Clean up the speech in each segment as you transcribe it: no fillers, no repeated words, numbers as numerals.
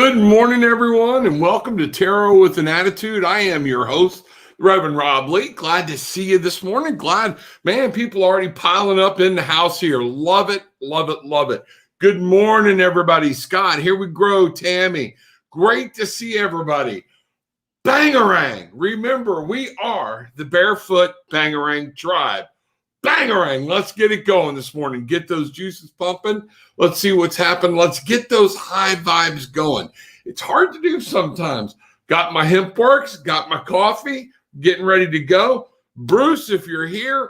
Good morning, everyone, and welcome to Tarot with an Attitude. I am your host, Reverend Rob Lee. Glad to see you this morning. Man, people already piling up in the house here. Love it, love it, love it. Good morning, everybody. Scott, here we grow. Tammy, great to see everybody. Bangarang. Remember, we are the Barefoot Bangarang Tribe. Bangarang. Let's get it going this morning. Get those juices pumping. Let's see what's happened. Let's get those high vibes going. It's hard to do sometimes. Got my hemp works, got my coffee, getting ready to go. Bruce, if you're here,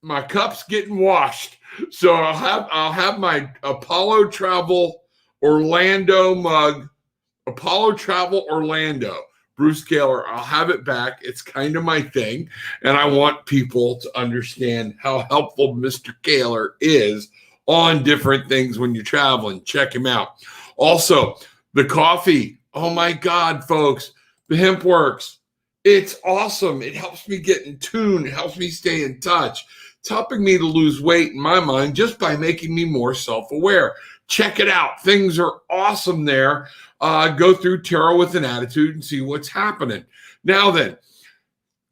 my cup's getting washed. So I'll have my Apollo Travel Orlando mug. Apollo Travel Orlando. Bruce Kaler, I'll have it back. It's kind of my thing. And I want people to understand how helpful Mr. Kaler is on different things when you're traveling. Check him out. Also, the coffee. Oh my God, folks. The Hemp Works. It's awesome. It helps me get in tune. It helps me stay in touch. It's helping me to lose weight in my mind just by making me more self-aware. Check it out. Things are awesome there. Go through Tarot with an Attitude and see what's happening. Now then,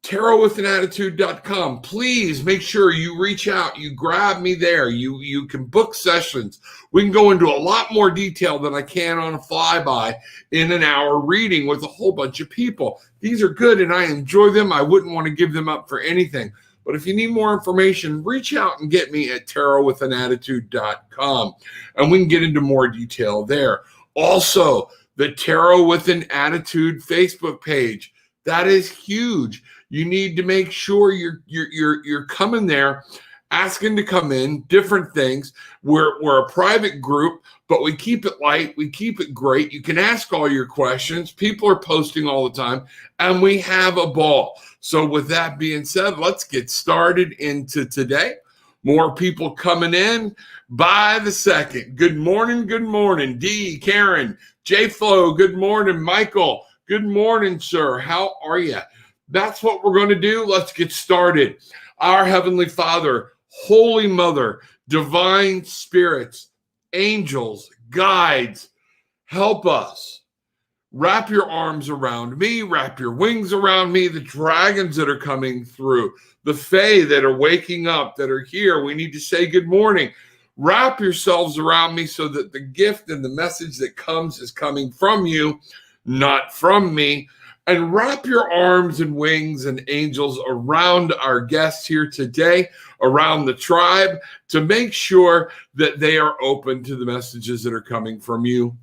tarotwithanattitude.com. Please make sure you reach out. You grab me there. You can book sessions. We can go into a lot more detail than I can on a flyby in an hour reading with a whole bunch of people. These are good and I enjoy them. I wouldn't want to give them up for anything. But if you need more information, reach out and get me at tarotwithanattitude.com, and we can get into more detail there. Also, the Tarot with an Attitude Facebook page. That is huge. You need to make sure you're coming there, asking to come in, different things. We're a private group, but we keep it light. We keep it great. You can ask all your questions. People are posting all the time, and we have a ball. So with that being said, let's get started into today. More people coming in by the second. Good morning, Dee, Karen, J Flo, good morning, Michael. Good morning, sir. How are you? That's what we're going to do. Let's get started. Our Heavenly Father, Holy Mother, divine spirits, angels, guides, help us. Wrap your arms around me, wrap your wings around me, the dragons that are coming through, the fae that are waking up, that are here. We need to say good morning. Wrap yourselves around me so that the gift and the message that comes is coming from you, not from me. And wrap your arms and wings and angels around our guests here today, around the tribe, to make sure that they are open to the messages that are coming from you.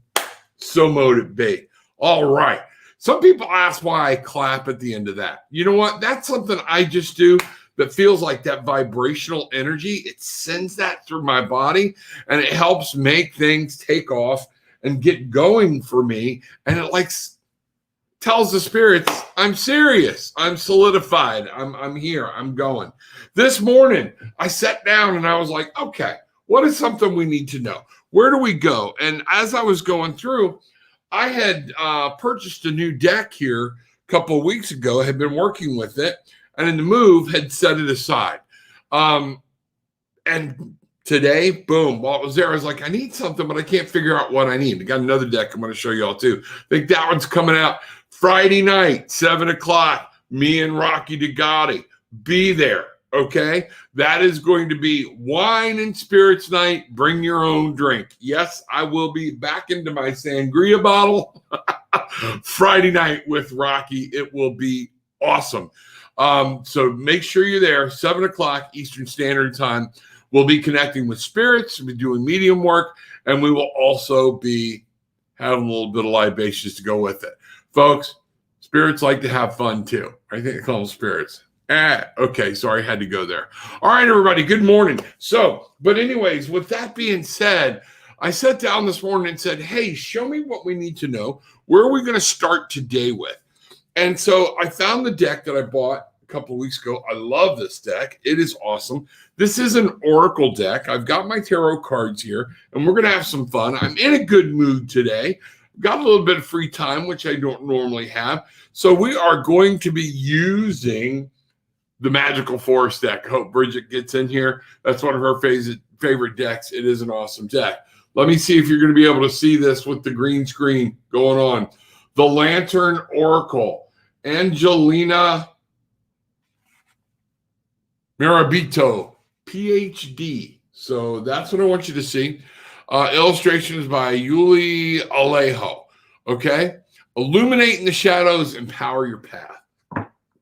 So mote be. All right. Some people ask why I clap at the end of that. You know what? That's something I just do that feels like that vibrational energy. It sends that through my body, and it helps make things take off and get going for me. And it tells the spirits, I'm serious. I'm solidified. I'm here. I'm going. This morning, I sat down and I was like, okay, what is something we need to know? Where do we go? And as I was going through, I had purchased a new deck here a couple of weeks ago, had been working with it, and in the move had set it aside. And today, boom, while it was there, I was like, I need something, but I can't figure out what I need. I got another deck I'm going to show y'all too. I think that one's coming out Friday night, 7:00. Me and Rocky DeGotti. Be there. Okay, that is going to be wine and spirits night. Bring your own drink. Yes, I will be back into my sangria bottle Friday night with Rocky. It will be awesome. So make sure you're there, 7:00 Eastern Standard Time. We'll be connecting with spirits. We'll be doing medium work, and we will also be having a little bit of libations to go with it. Folks, spirits like to have fun too. I think they call them spirits. Okay, sorry, I had to go there. All right, everybody, good morning. But anyways, with that being said, I sat down this morning and said, hey, show me what we need to know. Where are we going to start today with? And so I found the deck that I bought a couple of weeks ago. I love this deck. It is awesome. This is an oracle deck. I've got my tarot cards here, and we're going to have some fun. I'm in a good mood today. Got a little bit of free time, which I don't normally have. So we are going to be using the Magical Forest deck. I hope Bridget gets in here. That's one of her favorite decks. It is an awesome deck. Let me see if you're going to be able to see this with the green screen going on. The Lantern Oracle, Angelina Mirabito, PhD. So that's what I want you to see. Illustrations by Yuli Alejo. Okay? Illuminate in the shadows, empower your path.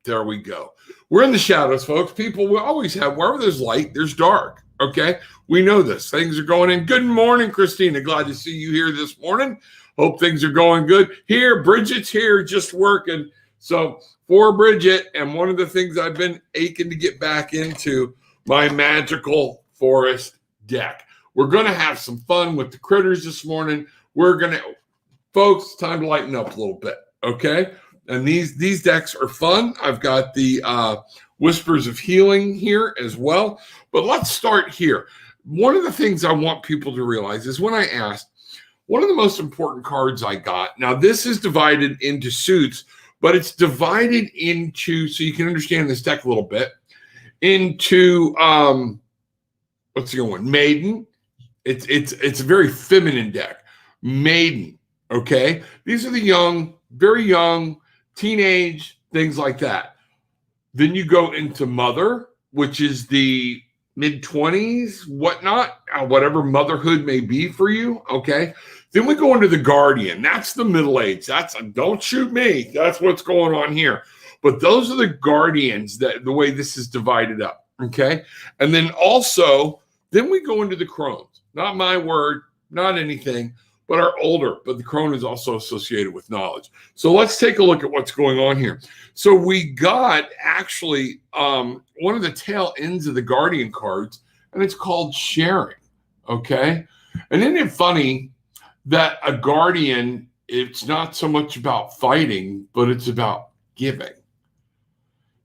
There we go. We're in the shadows, folks. People will always have, wherever there's light, there's dark. Okay? We know this. Things are going in. Good morning, Christina. Glad to see you here this morning. Hope things are going good. Here, Bridget's here just working. So for Bridget, and one of the things I've been aching to get back into, my magical forest deck. We're going to have some fun with the critters this morning. Folks, time to lighten up a little bit, okay? And these decks are fun. I've got the Whispers of Healing here as well. But let's start here. One of the things I want people to realize is when I asked, one of the most important cards I got, now this is divided into suits, but it's divided into, so you can understand this deck a little bit, into, what's the other one? Maiden. It's a very feminine deck. Maiden, okay? These are the young, very young, teenage, things like that. Then you go into Mother, which is the mid-20s, whatnot, whatever motherhood may be for you, okay? Then we go into the Guardian. That's the middle age. Don't shoot me. That's what's going on here. But those are the Guardians, the way this is divided up, okay? And then also, then we go into the Crones. Not my word, not anything, but are older. But the crone is also associated with knowledge. So let's take a look at what's going on here. So we got actually one of the tail ends of the Guardian cards, and it's called sharing, okay? And isn't it funny that a Guardian, it's not so much about fighting, but it's about giving?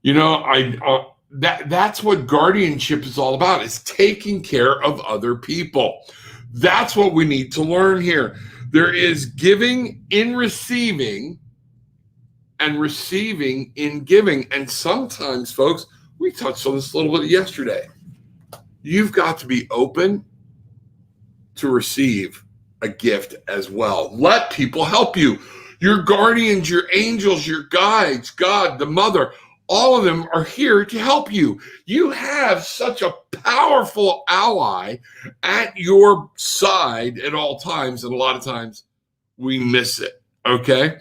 You know, that's what guardianship is all about, is taking care of other people. That's what we need to learn here. There is giving in receiving and receiving in giving. And sometimes, folks, we touched on this a little bit yesterday. You've got to be open to receive a gift as well. Let people help you. Your guardians, your angels, your guides, God, the mother, all of them are here to help you. You have such a powerful ally at your side at all times, and a lot of times we miss it, okay?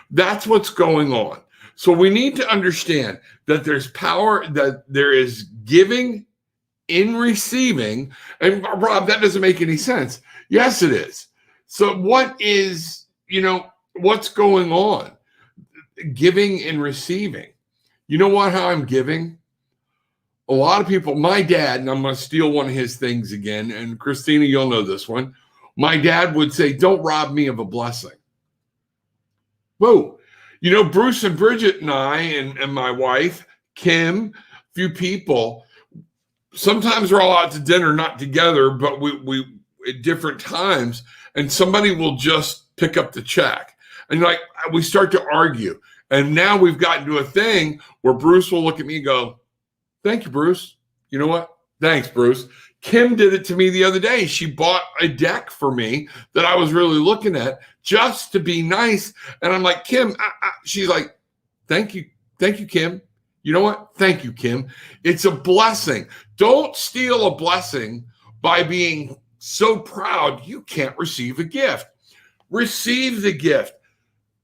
That's what's going on. So we need to understand that there's power, that there is giving in receiving. And Rob, that doesn't make any sense. Yes, it is. So what is, what's going on? Giving and receiving. You know what? How I'm giving? A lot of people, my dad, and I'm going to steal one of his things again, and Christina, you'll know this one. My dad would say, don't rob me of a blessing. Whoa. Bruce and Bridget and I and my wife, Kim, a few people, sometimes we're all out to dinner, not together, but we at different times, and somebody will just pick up the check. And we start to argue. And now we've gotten to a thing where Bruce will look at me and go, thank you, Bruce. You know what? Thanks, Bruce. Kim did it to me the other day. She bought a deck for me that I was really looking at just to be nice. And I'm like, Kim, she's like, thank you. Thank you, Kim. You know what? Thank you, Kim. It's a blessing. Don't steal a blessing by being so proud you can't receive a gift. Receive the gift.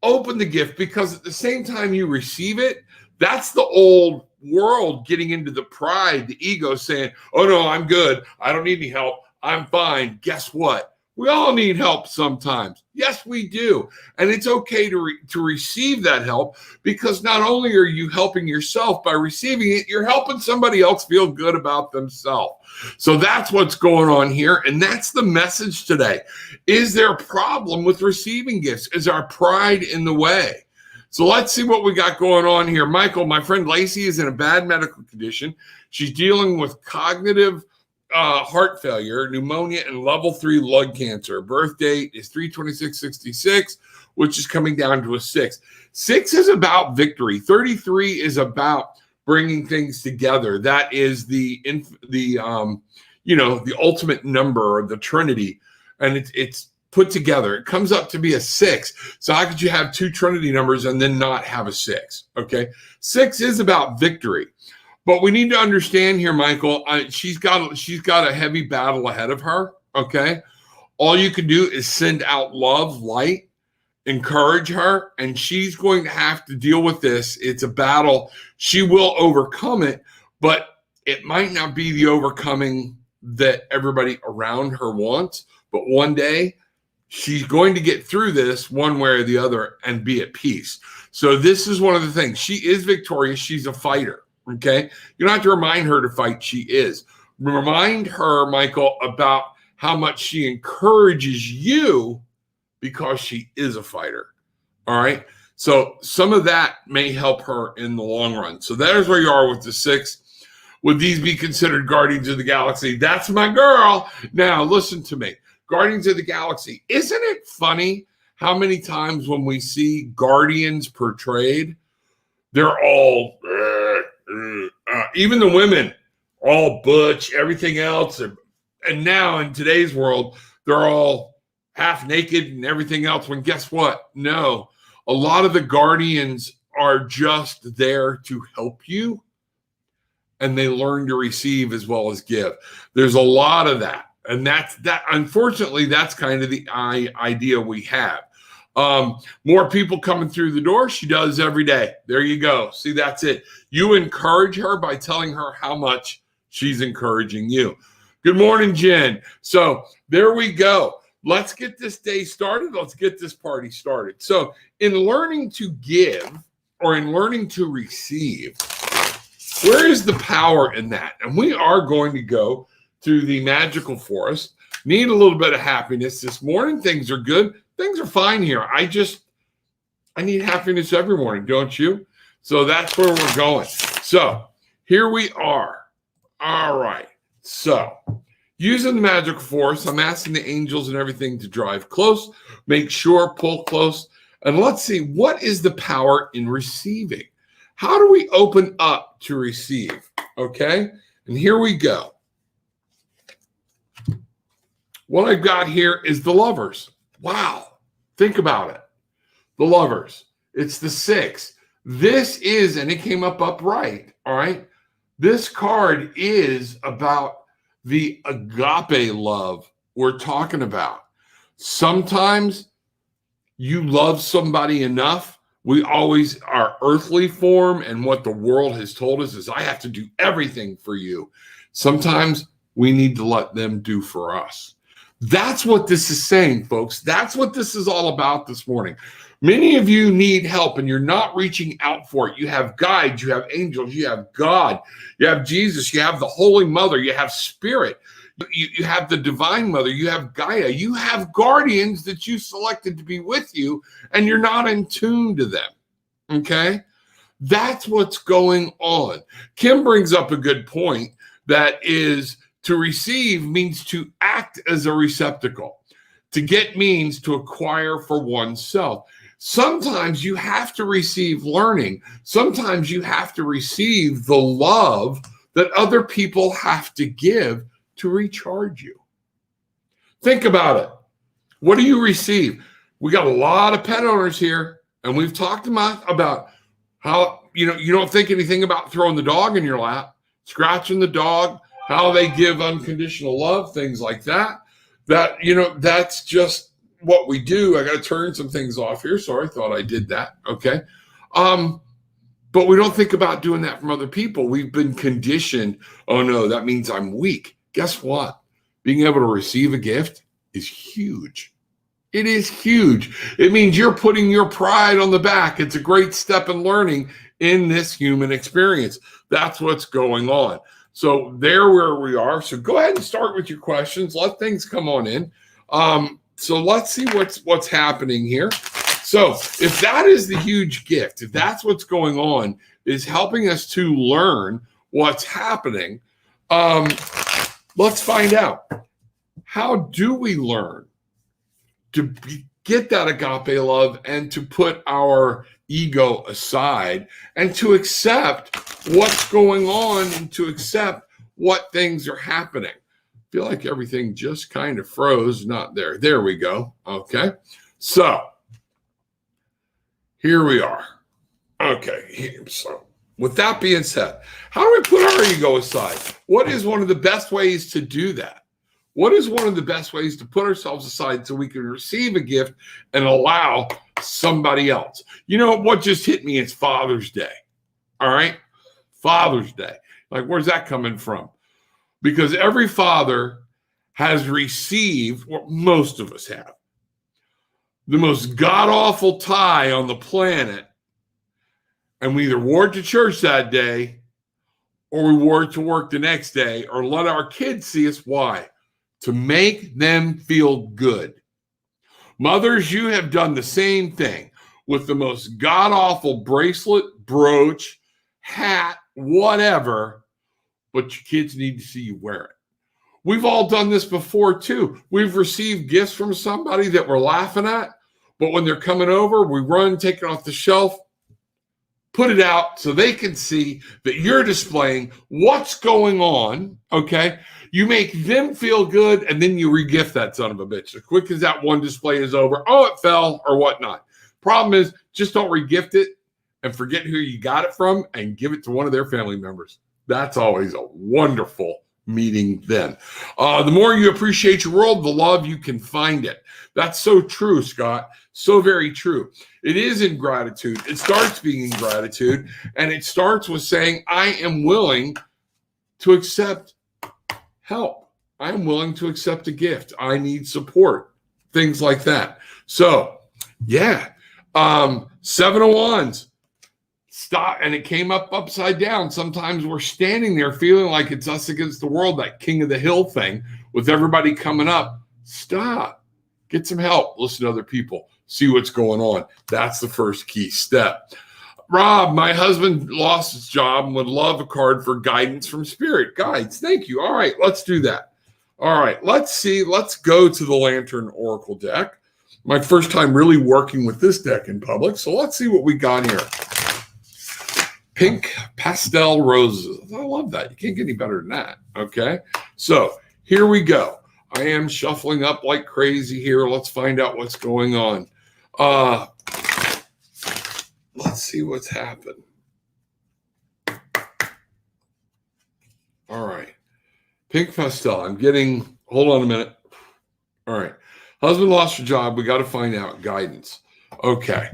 Open the gift, because at the same time you receive it, that's the old world getting into the pride, the ego, saying, oh no, I'm good. I don't need any help. I'm fine. Guess what? We all need help sometimes. Yes, we do. And it's okay to receive that help, because not only are you helping yourself by receiving it, you're helping somebody else feel good about themselves. So that's what's going on here. And that's the message today. Is there a problem with receiving gifts? Is our pride in the way? So let's see what we got going on here. Michael, my friend Lacey is in a bad medical condition. She's dealing with cognitive heart failure, pneumonia, and level 3 lung cancer. Birth date is 3/26/66, which is coming down to a 6. 6 is about victory. 33 is about bringing things together. That is the ultimate number, or the Trinity. and it's put together. It comes up to be a 6. So how could you have 2 Trinity numbers and then not have a 6? Okay. 6 is about victory. But we need to understand here, Michael, she's got a heavy battle ahead of her, okay? All you can do is send out love, light, encourage her, and she's going to have to deal with this. It's a battle. She will overcome it, but it might not be the overcoming that everybody around her wants. But one day, she's going to get through this one way or the other and be at peace. So this is one of the things. She is victorious. She's a fighter. Okay. You don't have to remind her to fight. She is. Remind her, Michael, about how much she encourages you because she is a fighter. All right. So some of that may help her in the long run. So that is where you are with the 6. Would these be considered Guardians of the Galaxy? That's my girl. Now, listen to me. Guardians of the Galaxy. Isn't it funny how many times when we see Guardians portrayed, they're all, even the women, all butch, everything else. And now in today's world, they're all half naked and everything else. When guess what? No, a lot of the Guardians are just there to help you. And they learn to receive as well as give. There's a lot of that. And that. Unfortunately, that's kind of the idea we have. More people coming through the door. She does every day. There you go. See, that's it. You encourage her by telling her how much she's encouraging you. Good morning, Jen. So there we go. Let's get this day started. Let's get this party started. So in learning to give or in learning to receive, where is the power in that? And we are going to go through the magical forest. Need a little bit of happiness this morning. Things are good. Things are fine here. I need happiness every morning, don't you? So that's where we're going. So here we are. All right. So using the magical force, I'm asking the angels and everything to drive close, make sure, pull close. And let's see, what is the power in receiving? How do we open up to receive? Okay. And here we go. What I've got here is the Lovers. Wow. Think about it. The Lovers. It's the 6. This is, and it came up upright. All right. This card is about the agape love we're talking about. Sometimes you love somebody enough. We always, our earthly form and what the world has told us is I have to do everything for you. Sometimes we need to let them do for us. That's what this is saying, folks. That's what this is all about this morning. Many of you need help and you're not reaching out for it. You have guides, you have angels, you have God, you have Jesus, you have the Holy Mother, you have Spirit, you have the Divine Mother, you have Gaia, you have guardians that you selected to be with you, and you're not in tune to them. Okay? That's what's going on. Kim brings up a good point that is, to receive means to act as a receptacle. To get means to acquire for oneself. Sometimes you have to receive learning. Sometimes you have to receive the love that other people have to give to recharge you. Think about it. What do you receive? We got a lot of pet owners here, and we've talked about how, you don't think anything about throwing the dog in your lap, scratching the dog, how they give unconditional love, things like that. That's just what we do. I got to turn some things off here. Sorry, thought I did that. Okay. But we don't think about doing that from other people. We've been conditioned. Oh no, that means I'm weak. Guess what? Being able to receive a gift is huge. It is huge. It means you're putting your pride on the back. It's a great step in learning in this human experience. That's what's going on. So there where we are. So go ahead and start with your questions. Let things come on in. So let's see what's happening here. So if that is the huge gift, if that's what's going on, is helping us to learn what's happening, let's find out. How do we learn to get that agape love and to put our ego aside and to accept what's going on and to accept what things are happening? feel like everything just kind of froze. Not there. There we go. Okay. So here we are. Okay. So with that being said, how do we put our ego aside? What is one of the best ways to do that? What is one of the best ways to put ourselves aside so we can receive a gift and allow somebody else? You know what just hit me? It's Father's Day. All right. Father's Day. Like, where's that coming from? Because every father has received, what most of us have, the most god-awful tie on the planet. And we either wore it to church that day or we wore it to work the next day or let our kids see us. Why? To make them feel good. Mothers, you have done the same thing with the most god-awful bracelet, brooch, hat, whatever, but your kids need to see you wear it. We've all done this before too. We've received gifts from somebody that we're laughing at, but when they're coming over, we run, take it off the shelf, put it out so they can see that you're displaying what's going on, okay? You make them feel good, and then you regift that son of a bitch. As quick as that one display is over, oh, it fell or whatnot. Problem is, just don't regift it and forget who you got it from and give it to one of their family members. That's always a wonderful meeting then. The more you appreciate your world, the love you can find it. That's so true, Scott. So very true. It is in gratitude. It starts being in gratitude, and it starts with saying, I am willing to accept help. I am willing to accept a gift. I need support. Things like that. So, yeah. 7 of Wands. Stop, and it came up upside down. Sometimes we're standing there feeling like it's us against the world, that king of the hill thing with everybody coming up. Stop. Get some help. Listen to other people. See what's going on. That's the first key step. Rob, my husband lost his job and would love a card for guidance from spirit. Guides. Thank you. All right, let's do that. All right, let's see. Let's go to the Lantern Oracle deck. My first time really working with this deck in public. So let's see what we got here. Pink pastel roses. I love that. You can't get any better than that. Okay. So here we go. I am shuffling up like crazy here. Let's find out what's going on. Let's see what's happened. All right. Pink pastel. I'm getting, hold on a minute. All right. Husband lost your job. We got to find out guidance. Okay.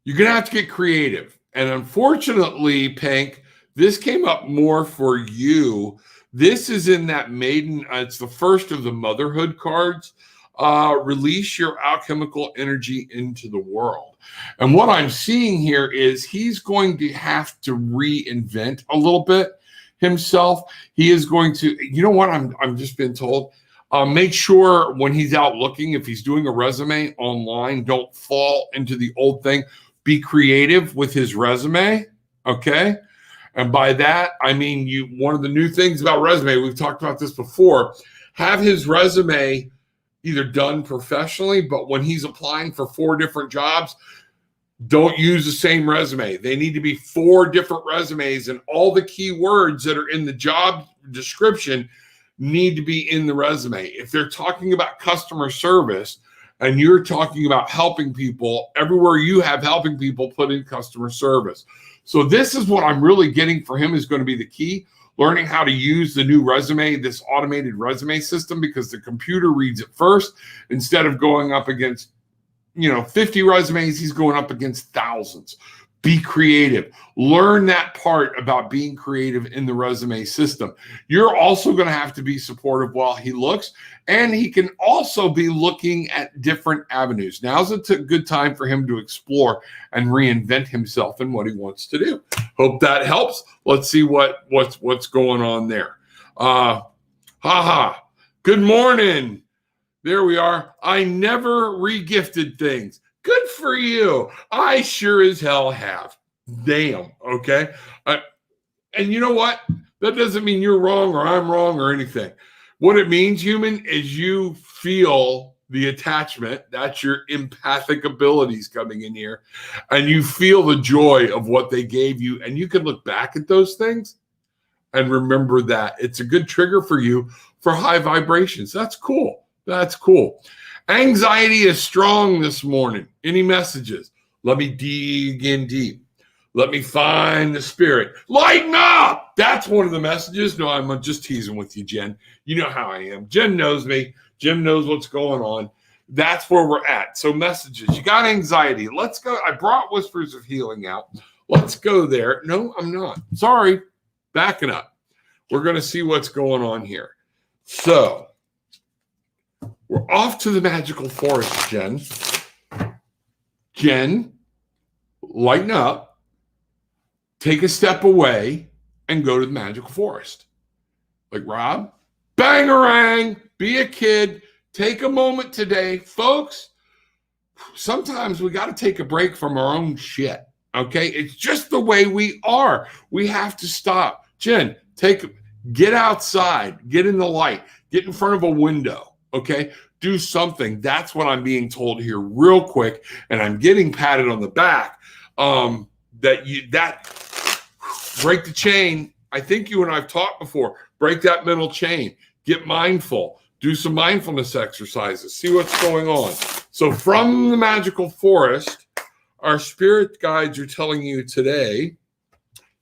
You're going to have to get creative. And unfortunately, Pink, this came up more for you. This is in that maiden. It's the first of the motherhood cards. Release your alchemical energy into the world. And what I'm seeing here is he's going to have to reinvent a little bit himself. He is going to, you know what I'm just been told? Make sure when he's out looking, if he's doing a resume online, don't fall into the old thing. Be creative with his resume, okay? And by that, I mean, one of the new things about resume, we've talked about this before, have his resume either done professionally, but when he's applying for 4 different jobs, don't use the same resume. They need to be 4 different resumes, and all the key words that are in the job description need to be in the resume. If they're talking about customer service and you're talking about helping people, everywhere you have helping people, put in customer service. So this is what I'm really getting for him is going to be the key. Learning how to use the new resume, this automated resume system, because the computer reads it first. Instead of going up against, 50 resumes, he's going up against thousands. Be creative. Learn that part about being creative in the resume system. You're also going to have to be supportive while he looks, and he can also be looking at different avenues. Now's a good time for him to explore and reinvent himself and what he wants to do. Hope that helps. Let's see what's going on there. Good morning. There we are. I never regifted things. Good for you. I sure as hell have. Damn. Okay. And you know what? That doesn't mean you're wrong or I'm wrong or anything. What it means, human, is you feel the attachment. That's your empathic abilities coming in here. And you feel the joy of what they gave you. And you can look back at those things and remember that. It's a good trigger for you for high vibrations. That's cool. That's cool. Anxiety is strong this morning. Any messages? Let me dig in deep. Let me find the spirit. Lighten up! That's one of the messages. No, I'm just teasing with you, Jen. You know how I am. Jen knows me. Jen knows what's going on. That's where we're at. So messages. You got anxiety. Let's go. I brought Whispers of Healing out. Let's go there. No, I'm not. Sorry. Backing up. We're going to see what's going on here. So we're off to the magical forest, Jen. Jen, lighten up. Take a step away and go to the magical forest. Like Rob, bangarang, be a kid. Take a moment today. Folks, sometimes we got to take a break from our own shit. Okay? It's just the way we are. We have to stop. Jen, get outside. Get in the light. Get in front of a window. Okay? Do something. That's what I'm being told here real quick. And I'm getting patted on the back. Break the chain. I think you and I've talked before. Break that mental chain. Get mindful. Do some mindfulness exercises. See what's going on. So from the magical forest, our spirit guides are telling you today,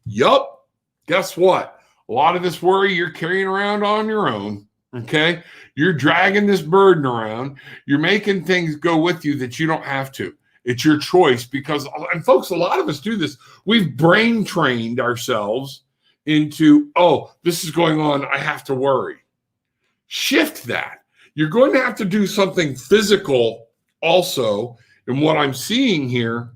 yup, guess what? A lot of this worry you're carrying around on your own, okay? You're dragging this burden around. You're making things go with you that you don't have to. It's your choice because, and folks, a lot of us do this. We've brain trained ourselves into, oh, this is going on. I have to worry. Shift that. You're going to have to do something physical also. And what I'm seeing here,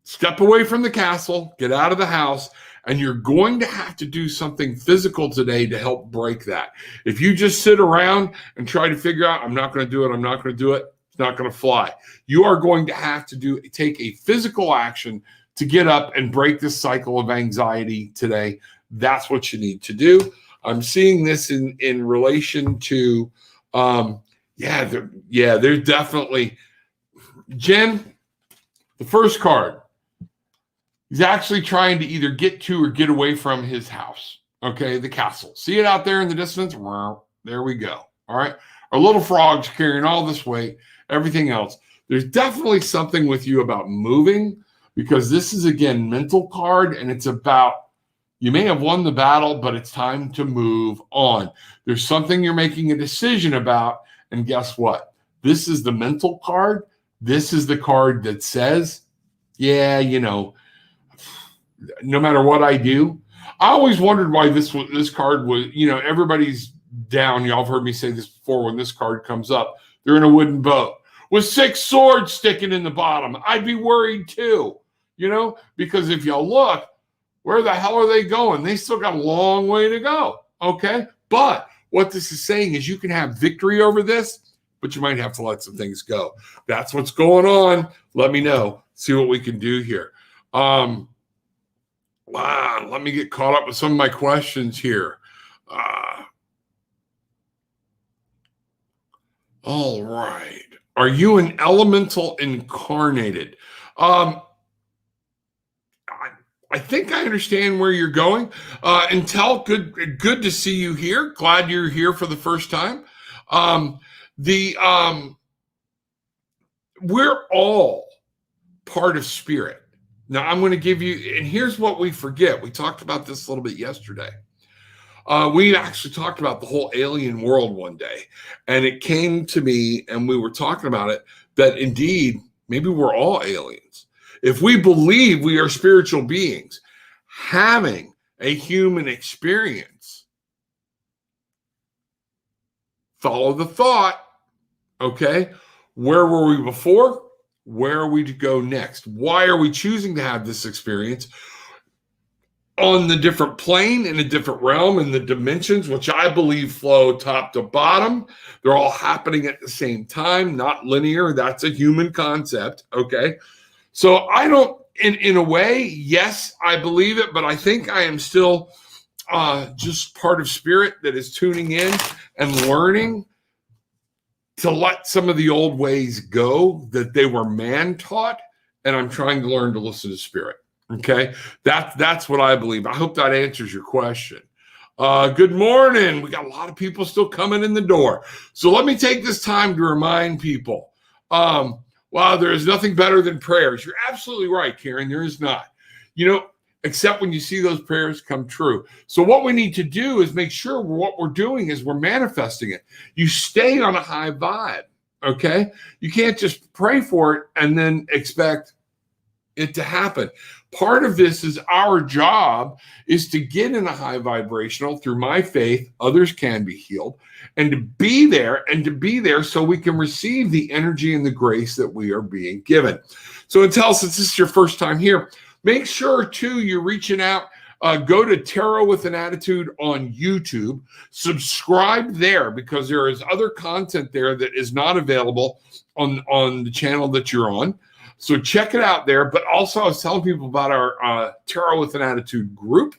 step away from the castle, get out of the house, and you're going to have to do something physical today to help break that. If you just sit around and try to figure out, I'm not going to do it, it's not going to fly. You are going to have to take a physical action to get up and break this cycle of anxiety today. That's what you need to do. I'm seeing this in relation to, there's definitely, Jen, the first card, he's actually trying to either get to or get away from his house, okay, the castle. See it out there in the distance? Wow, there we go, all right? Our little frog's carrying all this weight, everything else. There's definitely something with you about moving because this is, again, mental card, and it's about, you may have won the battle, but it's time to move on. There's something you're making a decision about, and guess what? This is the mental card. This is the card that says, yeah, no matter what I do. I always wondered why this card was, everybody's down. Y'all have heard me say this before. When this card comes up, they're in a wooden boat with 6 swords sticking in the bottom. I'd be worried too, because if y'all look, where the hell are they going? They still got a long way to go, okay? But what this is saying is you can have victory over this, but you might have to let some things go. That's what's going on. Let me know. See what we can do here. Let me get caught up with some of my questions here. All right. Are you an elemental incarnated? I think I understand where you're going. Intel, good to see you here. Glad you're here for the first time. We're all part of spirit. Now, I'm going to give you, and here's what we forget. We talked about this a little bit yesterday. We actually talked about the whole alien world one day, and it came to me, and we were talking about it, that indeed, maybe we're all aliens. If we believe we are spiritual beings having a human experience, follow the thought, okay? Where were we before? Where are we to go next? Why are we choosing to have this experience on the different plane, in a different realm, in the dimensions, which I believe flow top to bottom? They're all happening at the same time, not linear. That's a human concept, okay? So I don't, in a way, yes, I believe it, but I think I am still just part of spirit that is tuning in and learning to let some of the old ways go that they were man taught, and I'm trying to learn to listen to spirit. Okay, that's what I believe. I hope that answers your question. Good morning. We got a lot of people still coming in the door. So let me take this time to remind people, wow, there is nothing better than prayers. You're absolutely right, Karen. There is not. Except when you see those prayers come true. So what we need to do is make sure what we're doing is we're manifesting it. You stay on a high vibe, okay? You can't just pray for it and then expect it to happen. Part of this is our job is to get in a high vibrational through my faith, others can be healed, and to be there so we can receive the energy and the grace that we are being given. So until, since this is your first time here, make sure too you're reaching out. Go to Tarot with an Attitude on YouTube. Subscribe there because there is other content there that is not available on the channel that you're on. So check it out there. But also I was telling people about our Tarot with an Attitude group.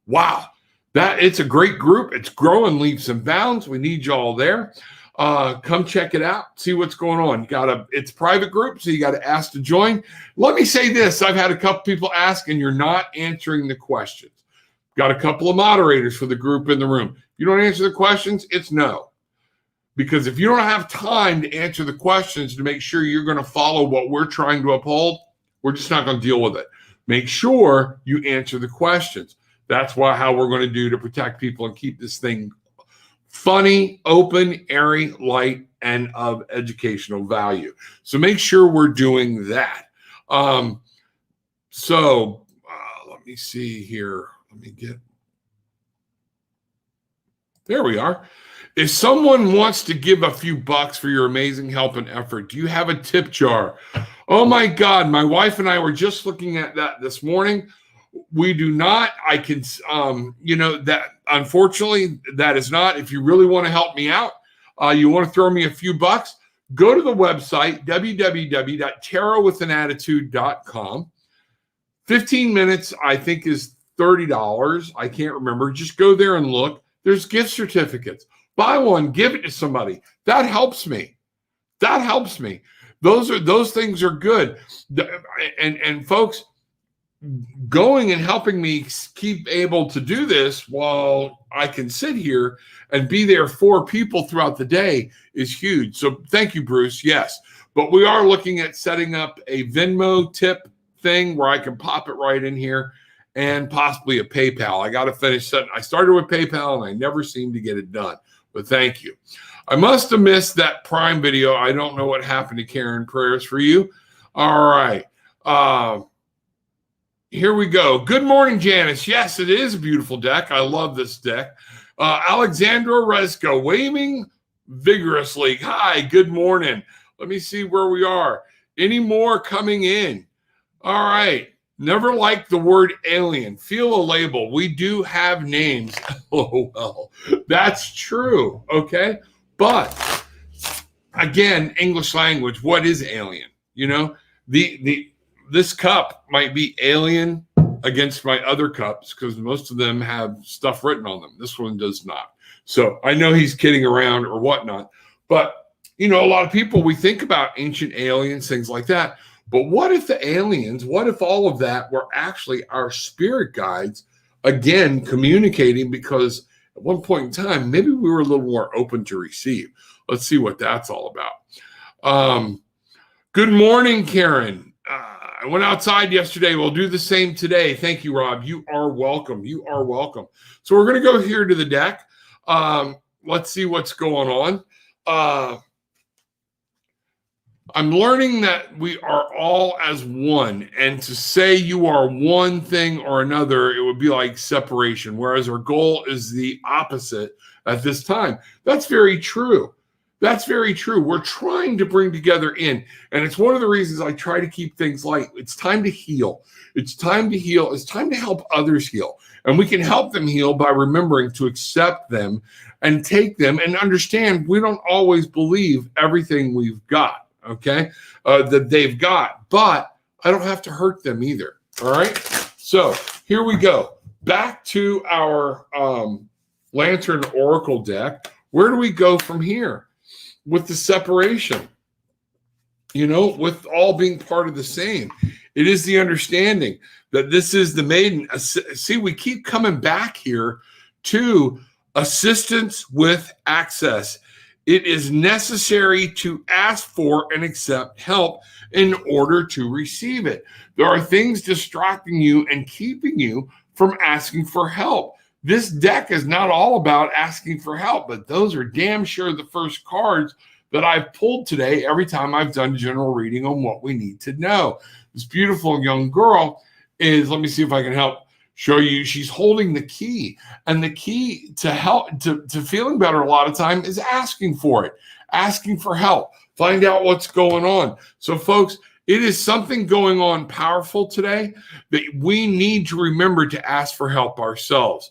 Wow, it's a great group. It's growing leaps and bounds. We need you all there. Come check it out. See what's going on. It's a private group, so you got to ask to join. Let me say this. I've had a couple people ask, and you're not answering the questions. Got a couple of moderators for the group in the room. If you don't answer the questions, it's no. Because if you don't have time to answer the questions to make sure you're going to follow what we're trying to uphold, we're just not going to deal with it. Make sure you answer the questions. That's how we're going to do to protect people and keep this thing funny, open, airy, light, and of educational value. So make sure we're doing that. Let me see here. There we are. If someone wants to give a few bucks for your amazing help and effort, do you have a tip jar? Oh my God, my wife and I were just looking at that this morning. We do not. I can, that unfortunately, that is not. If you really want to help me out, you want to throw me a few bucks, go to the website, www.tarotwithanattitude.com. 15 minutes, I think, is $30. I can't remember. Just go there and look. There's gift certificates. Buy one, give it to somebody. That helps me. Those things are good. And folks, going and helping me keep able to do this while I can sit here and be there for people throughout the day is huge. So thank you, Bruce. Yes. But we are looking at setting up a Venmo tip thing where I can pop it right in here and possibly a PayPal. I got to finish setting. I started with PayPal and I never seem to get it done. But thank you. I must have missed that Prime video. I don't know what happened to Karen. Prayers for you. All right. Here we go. Good morning, Janice. Yes, it is a beautiful deck. I love this deck. Alexandra Rezko, waving vigorously. Hi, good morning. Let me see where we are. Any more coming in? All right. Never liked the word alien. Feel a label. We do have names. Oh, well, that's true. Okay. But again, English language, what is alien? This cup might be alien against my other cups because most of them have stuff written on them. This one does not. So I know he's kidding around or whatnot. But, a lot of people, we think about ancient aliens, things like that. But what if the aliens, what if all of that were actually our spirit guides, again, communicating because at one point in time, maybe we were a little more open to receive. Let's see what that's all about. Good morning, Karen. I went outside yesterday. We'll do the same today. Thank you, Rob. You are welcome. So we're going to go here to the deck. Let's see what's going on. I'm learning that we are all as one, and to say you are one thing or another, it would be like separation, whereas our goal is the opposite at this time. That's very true. We're trying to bring together and it's one of the reasons I try to keep things light. It's time to heal. It's time to help others heal. And we can help them heal by remembering to accept them and take them and understand we don't always believe everything we've got. Okay, that they've got, but I don't have to hurt them either. All right. So here we go. Back to our Lantern Oracle deck. Where do we go from here with the separation? With all being part of the same. It is the understanding that this is the maiden. See, we keep coming back here to assistance with access. It is necessary to ask for and accept help in order to receive it. There are things distracting you and keeping you from asking for help. This deck is not all about asking for help, but those are damn sure the first cards that I've pulled today every time I've done general reading on what we need to know. This beautiful young girl is, let me see if I can help show you, she's holding the key. And the key to help, to feeling better a lot of time is asking for it, asking for help, find out what's going on. So folks, it is something going on powerful today that we need to remember to ask for help ourselves.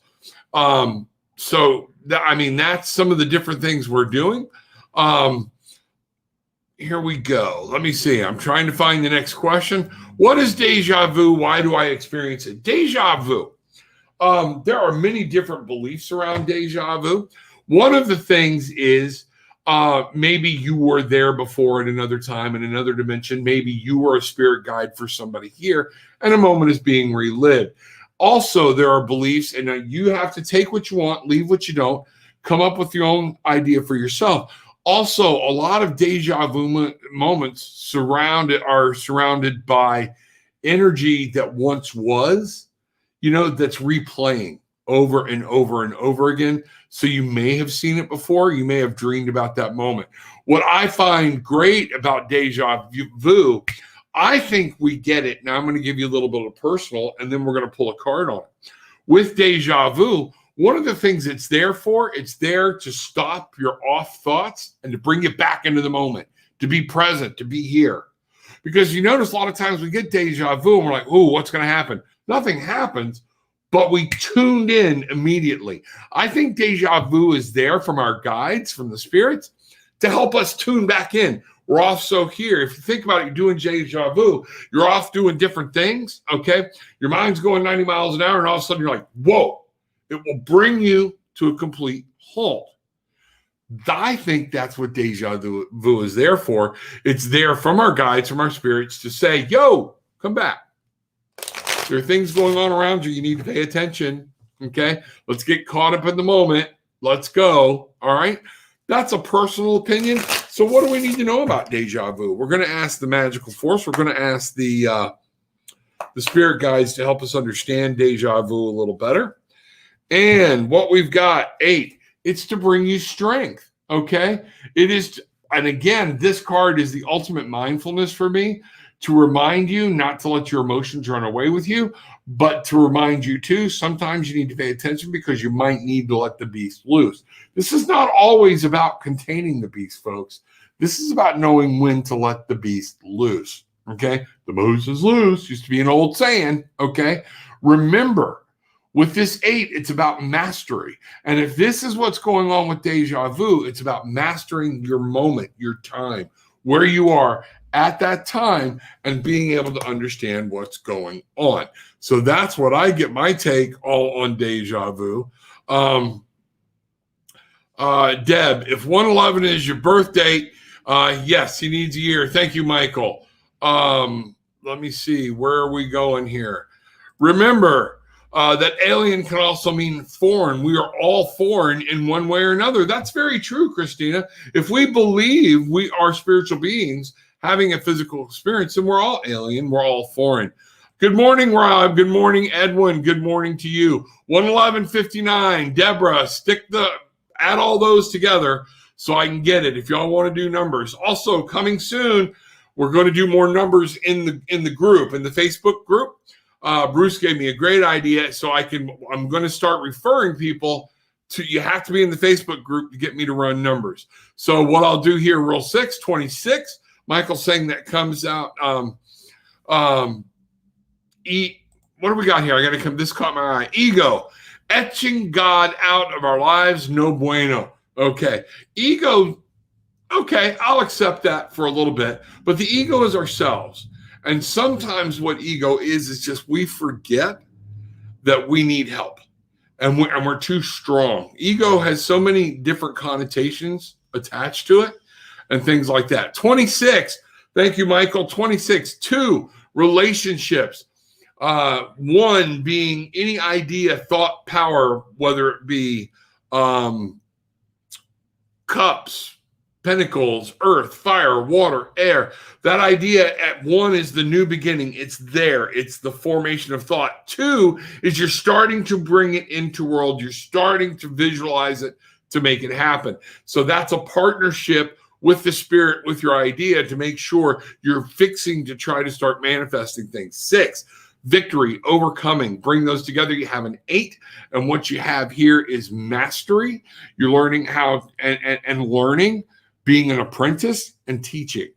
That's some of the different things we're doing. Here we go. Let me see. I'm trying to find the next question. What is deja vu? Why do I experience it? Deja vu. There are many different beliefs around deja vu. One of the things is maybe you were there before at another time in another dimension. Maybe you were a spirit guide for somebody here and a moment is being relived. Also, there are beliefs, and you have to take what you want, leave what you don't, come up with your own idea for yourself. Also, a lot of deja vu moments are surrounded by energy that once was, that's replaying over and over and over again. So you may have seen it before. You may have dreamed about that moment. What I find great about deja vu, I think we get it. Now I'm going to give you a little bit of personal, and then we're going to pull a card on it. With deja vu, one of the things it's there for, it's there to stop your off thoughts and to bring you back into the moment, to be present, to be here. Because you notice a lot of times we get deja vu and we're like, ooh, what's going to happen? Nothing happens, but we tuned in immediately. I think deja vu is there from our guides, from the spirits, to help us tune back in. We're also here. If you think about it, you're doing deja vu, you're off doing different things, okay? Your mind's going 90 miles an hour, and all of a sudden you're like, whoa. It will bring you to a complete halt. I think that's what deja vu is there for. It's there from our guides, from our spirits to say, yo, come back. There are things going on around you. You need to pay attention. Okay. Let's get caught up in the moment. Let's go. All right. That's a personal opinion. So what do we need to know about deja vu? We're going to ask the magical force. We're going to ask the spirit guides to help us understand deja vu a little better. And what we've got, 8, it's to bring you strength, okay? It is, and again, this card is the ultimate mindfulness for me, to remind you not to let your emotions run away with you, but to remind you too, sometimes you need to pay attention because you might need to let the beast loose. This is not always about containing the beast, folks. This is about knowing when to let the beast loose, okay? The moose is loose, used to be an old saying, okay? Remember, with this 8, it's about mastery. And if this is what's going on with deja vu, it's about mastering your moment, your time, where you are at that time, and being able to understand what's going on. So that's what I get my take all on deja vu. Deb, if 111 is your birth date, yes, he needs a year. Thank you, Michael. Let me see. Where are we going here? Remember, that alien can also mean foreign. We are all foreign in one way or another. That's very true, Christina. If we believe we are spiritual beings having a physical experience, then we're all alien. We're all foreign. Good morning, Rob. Good morning, Edwin. Good morning to you. 111:59. Deborah, add all those together so I can get it if y'all want to do numbers. Also, coming soon, we're going to do more numbers in the group, in the Facebook group. Bruce gave me a great idea, so I'm going to start referring people to, you have to be in the Facebook group to get me to run numbers. So what I'll do here, Rule 6, 26, Michael's saying that comes out, what do we got here? This caught my eye. Ego, etching God out of our lives, no bueno. Okay. Ego, okay, I'll accept that for a little bit, but the ego is ourselves. And sometimes what ego is just we forget that we need help and we're too strong. Ego has so many different connotations attached to it and things like that. 26, thank you, Michael. 26, 2, Relationships. One being any idea, thought, power, whether it be cups, pentacles, earth, fire, water, air. That idea at one is the new beginning. It's there. It's the formation of thought. Two is you're starting to bring it into world. You're starting to visualize it to make it happen. So that's a partnership with the spirit, with your idea to make sure you're fixing to try to start manifesting things. 6, victory, overcoming, bring those together. You have an 8. And what you have here is mastery. You're learning how and learning, being an apprentice and teaching.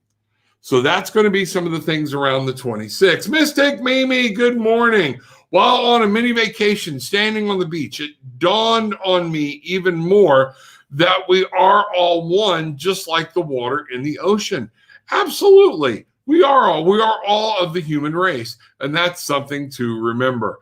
So that's going to be some of the things around the 26. Mystic Mimi, good morning. While on a mini vacation, standing on the beach, it dawned on me even more that we are all one, just like the water in the ocean. Absolutely. We are all of the human race. And that's something to remember.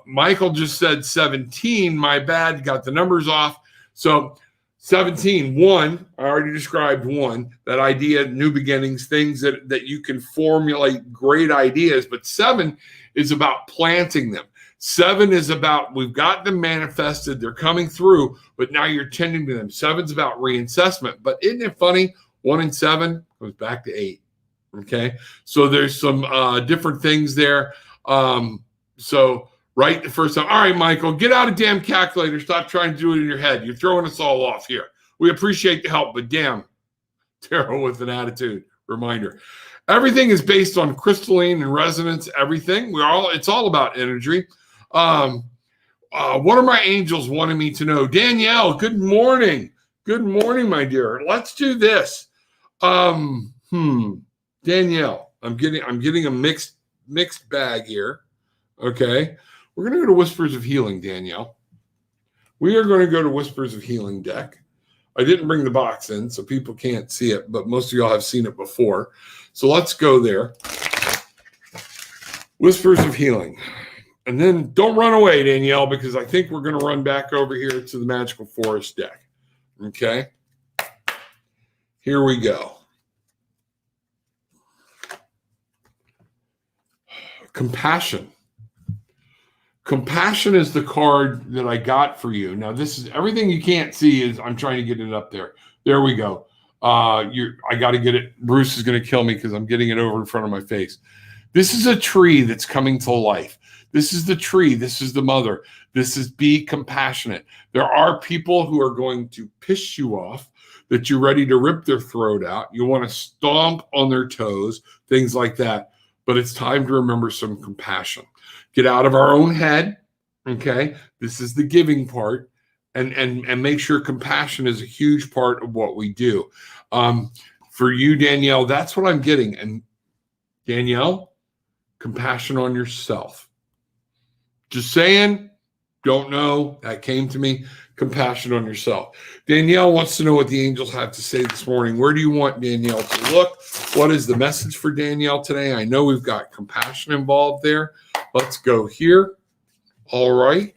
Michael just said 17. My bad. Got the numbers off. So 17, 1, I already described 1, that idea, new beginnings, things that you can formulate great ideas. But 7 is about planting them. 7 is about, we've got them manifested, they're coming through, but now you're tending to them. 7's about reassessment. But isn't it funny? 1 and 7 goes back to 8. Okay. So there's some different things there. So right the first time. All right, Michael, get out a damn calculator. Stop trying to do it in your head. You're throwing us all off here. We appreciate the help, but damn, tarot with an attitude. Reminder. Everything is based on crystalline and resonance, everything. It's all about energy. One of my angels wanted me to know, Danielle, good morning. Good morning, my dear. Let's do this. Danielle, I'm getting a mixed bag here. Okay. We're going to go to Whispers of Healing, Danielle. We are going to go to Whispers of Healing deck. I didn't bring the box in, so people can't see it, but most of y'all have seen it before. So let's go there. Whispers of Healing. And then don't run away, Danielle, because I think we're going to run back over here to the Magical Forest deck. Okay. Here we go. Compassion. Compassion is the card that I got for you. Now, this is everything you can't see is I'm trying to get it up there. There we go. I got to get it. Bruce is going to kill me because I'm getting it over in front of my face. This is a tree that's coming to life. This is the tree. This is the mother. This is be compassionate. There are people who are going to piss you off, that you're ready to rip their throat out. You want to stomp on their toes, things like that. But it's time to remember some compassion. Get out of our own head, okay? This is the giving part, and make sure compassion is a huge part of what we do. For you, Danielle, that's what I'm getting. And Danielle, compassion on yourself. Just saying, don't know, that came to me. Compassion on yourself. Danielle wants to know what the angels have to say this morning. Where do you want Danielle to look? What is the message for Danielle today? I know we've got compassion involved there. Let's go here. All right.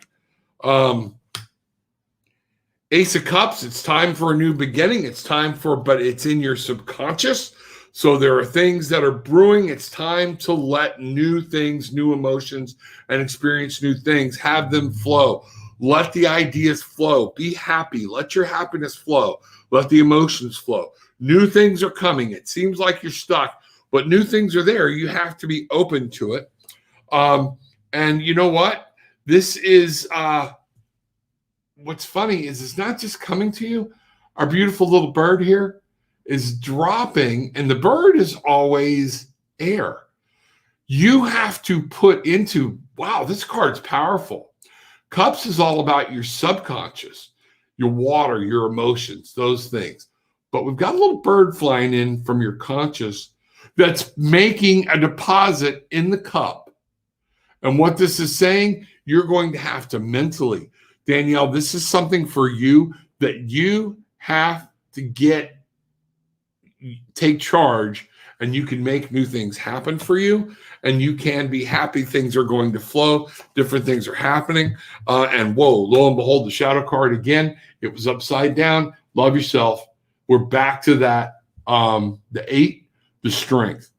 Ace of Cups, it's time for a new beginning. But it's in your subconscious. So there are things that are brewing. It's time to let new things, new emotions, and experience new things. Have them flow. Let the ideas flow. Be happy. Let your happiness flow. Let the emotions flow. New things are coming. It seems like you're stuck, but new things are there. You have to be open to it. And you know what? This is what's funny is it's not just coming to you. Our beautiful little bird here is dropping, and the bird is always air. You have to put into, wow, this card's powerful. Cups is all about your subconscious, your water, your emotions, those things. But we've got a little bird flying in from your conscious that's making a deposit in the cup. And what this is saying, you're going to have to mentally, Danielle, this is something for you that you have to take charge, and you can make new things happen for you, and you can be happy. Things are going to flow. Different things are happening. And whoa, lo and behold, the shadow card again, it was upside down. Love yourself. We're back to that. The 8, the strength.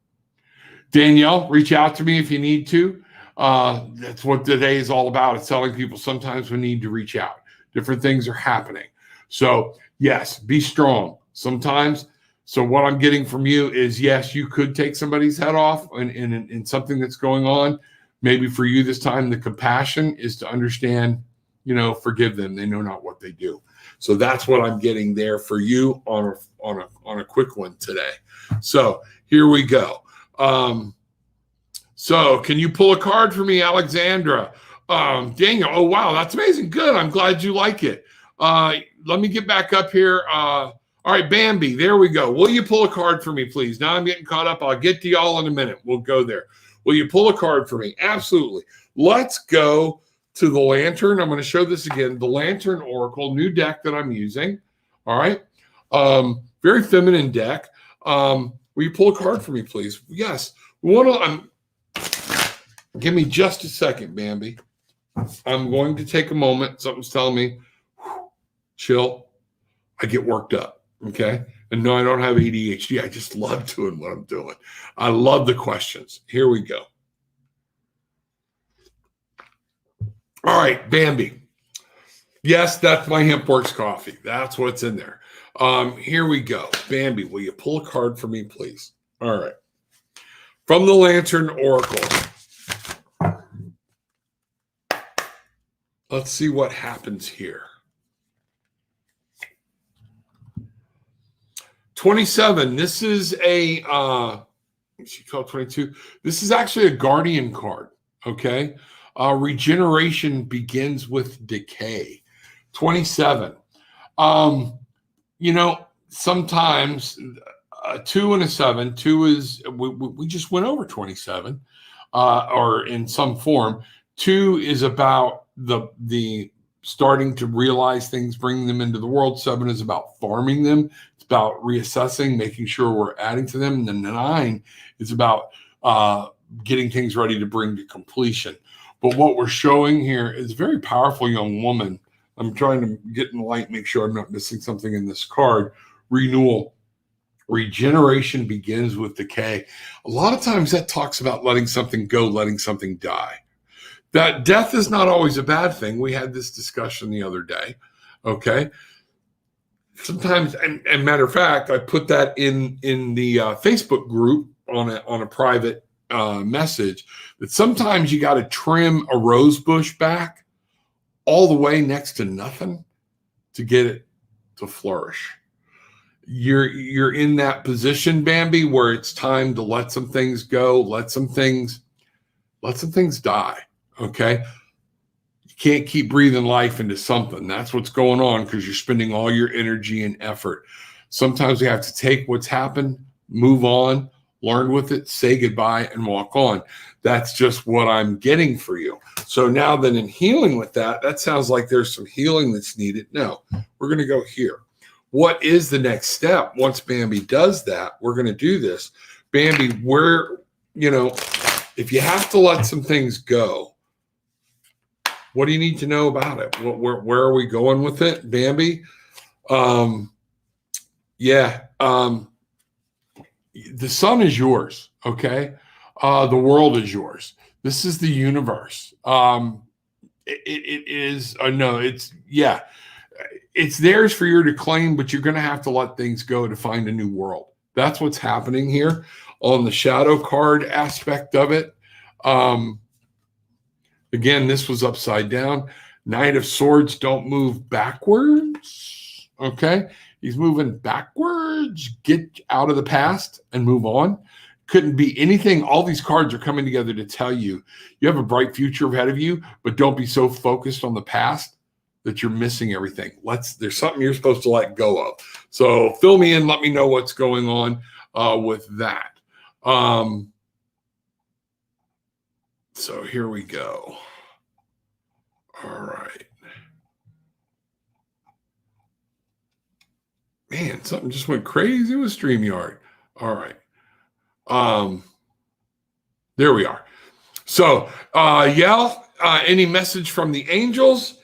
Danielle, reach out to me if you need to. That's what today is all about. It's telling people sometimes we need to reach out. Different things are happening. So, yes, be strong. Sometimes, so what I'm getting from you is, yes, you could take somebody's head off in something that's going on. Maybe for you this time, the compassion is to understand, forgive them. They know not what they do. So that's what I'm getting there for you on a quick one today. So here we go. So can you pull a card for me, Alexandra? Daniel, oh, wow, that's amazing. Good. I'm glad you like it. Let me get back up here. All right, Bambi, there we go. Will you pull a card for me, please? Now I'm getting caught up. I'll get to y'all in a minute. We'll go there. Will you pull a card for me? Absolutely. Let's go to the Lantern. I'm going to show this again. The Lantern Oracle, new deck that I'm using. All right. Very feminine deck. Will you pull a card for me, please? Yes. Give me just a second, Bambi. I'm going to take a moment. Something's telling me, chill. I get worked up. Okay. And no, I don't have ADHD. I just love doing what I'm doing. I love the questions. Here we go. All right, Bambi. Yes, that's my HempWorks coffee. That's what's in there. Here we go. Bambi, will you pull a card for me, please? All right. From the Lantern Oracle. Let's see what happens here. 27. This is she called 22. This is actually a guardian card. Okay. Regeneration begins with decay. 27. Sometimes 2 and a 7. 2 is we just went over 27, or in some form. 2 is about the starting to realize things, bringing them into the world. 7 is about farming them. It's about reassessing, making sure we're adding to them. And then 9 is about getting things ready to bring to completion. But what we're showing here is a very powerful young woman. I'm trying to get in the light, make sure I'm not missing something in this card. Renewal. Regeneration begins with decay. A lot of times that talks about letting something go, letting something die. That death is not always a bad thing. We had this discussion the other day. Okay. Sometimes, and matter of fact, I put that in the Facebook group on a private message, that sometimes you got to trim a rose bush back all the way next to nothing to get it to flourish. You're in that position, Bambi, where it's time to let some things go, let some things die. Okay. You can't keep breathing life into something. That's what's going on, because you're spending all your energy and effort. Sometimes we have to take what's happened, move on, learn with it, say goodbye, and walk on. That's just what I'm getting for you. So now then, in healing with that sounds like there's some healing that's needed. No, we're going to go here. What is the next step? Once Bambi does that, we're going to do this. Bambi, if you have to let some things go, what do you need to know about it? Where are we going with it, Bambi? The sun is yours, okay? The world is yours. This is the universe. It's theirs for you to claim, but you're going to have to let things go to find a new world. That's what's happening here on the shadow card aspect of it. Again, this was upside down. Knight of Swords don't move backwards. Okay. He's moving backwards. Get out of the past and move on. Couldn't be anything. All these cards are coming together to tell you have a bright future ahead of you, but don't be so focused on the past that you're missing everything. There's something you're supposed to let go of. So fill me in. Let me know what's going on with that. So here we go. All right. Man, something just went crazy with StreamYard. All right. There we are. So, any message from the angels?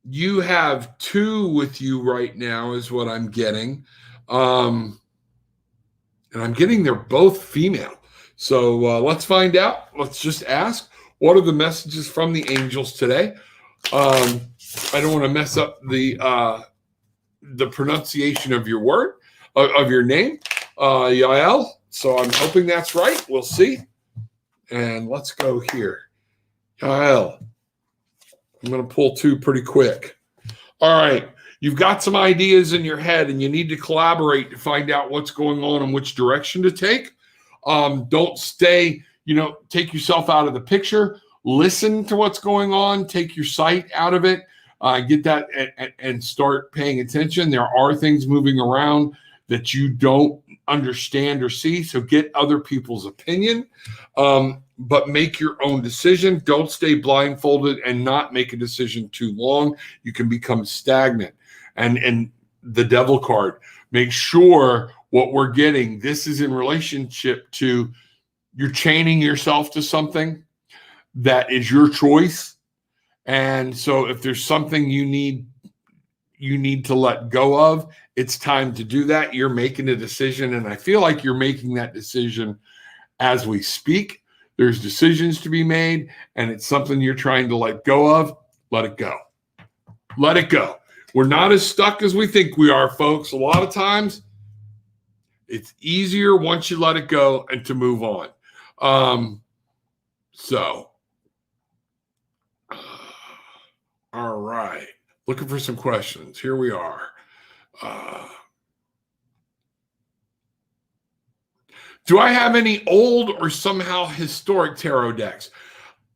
You have 2 with you right now is what I'm getting. And I'm getting they're both female. So let's find out. Let's just ask, what are the messages from the angels today? I don't want to mess up the pronunciation of your word, of your name, Yael. So I'm hoping that's right. We'll see. And let's go here. Yael. I'm going to pull two pretty quick. All right. You've got some ideas in your head and you need to collaborate to find out what's going on and which direction to take. Don't stay, take yourself out of the picture. Listen to what's going on. Take your sight out of it. Get that and start paying attention. There are things moving around that you don't understand or see. So get other people's opinion, but make your own decision. Don't stay blindfolded and not make a decision too long. You can become stagnant. And the devil card, make sure what we're getting, this is in relationship to you're chaining yourself to something that is your choice. And so if there's something you need to let go of, it's time to do that. You're making a decision. And I feel like you're making that decision as we speak. There's decisions to be made and it's something you're trying to let go of. Let it go. Let it go. We're not as stuck as we think we are, folks. A lot of times it's easier once you let it go and to move on. All right. Looking for some questions. Here we are. Do I have any old or somehow historic tarot decks?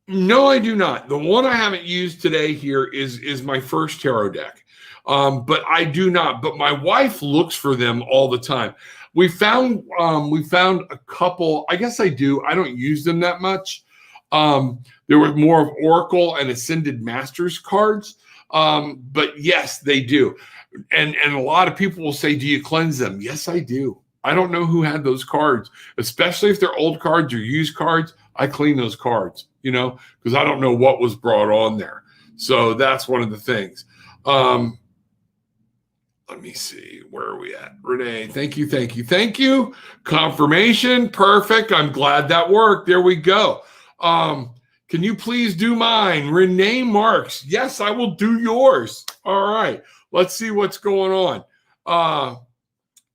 No, I do not. The one I haven't used today here is my first tarot deck. But I do not. But my wife looks for them all the time. We found a couple. I guess I do. I don't use them that much. There were more of Oracle and Ascended Masters cards. But yes, they do. And a lot of people will say, do you cleanse them? Yes, I do. I don't know who had those cards, especially if they're old cards or used cards. I clean those cards, because I don't know what was brought on there. So that's one of the things. Let me see. Where are we at? Renee, thank you. Confirmation. Perfect. I'm glad that worked. There we go. Can you please do mine? Renee Marks. Yes, I will do yours. All right. Let's see what's going on.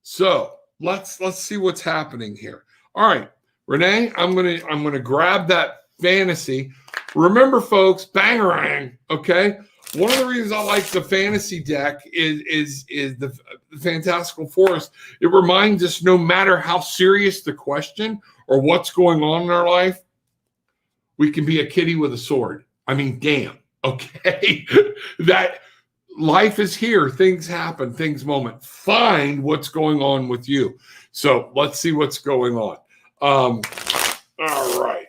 So let's see what's happening here. All right. Renee, I'm gonna grab that fantasy. Remember, folks, bangarang, okay? One of the reasons I like the fantasy deck is the Fantastical Forest. It reminds us no matter how serious the question or what's going on in our life, we can be a kitty with a sword. I mean, damn, okay? That life is here. Things happen, things moment. Find what's going on with you. So let's see what's going on. All right.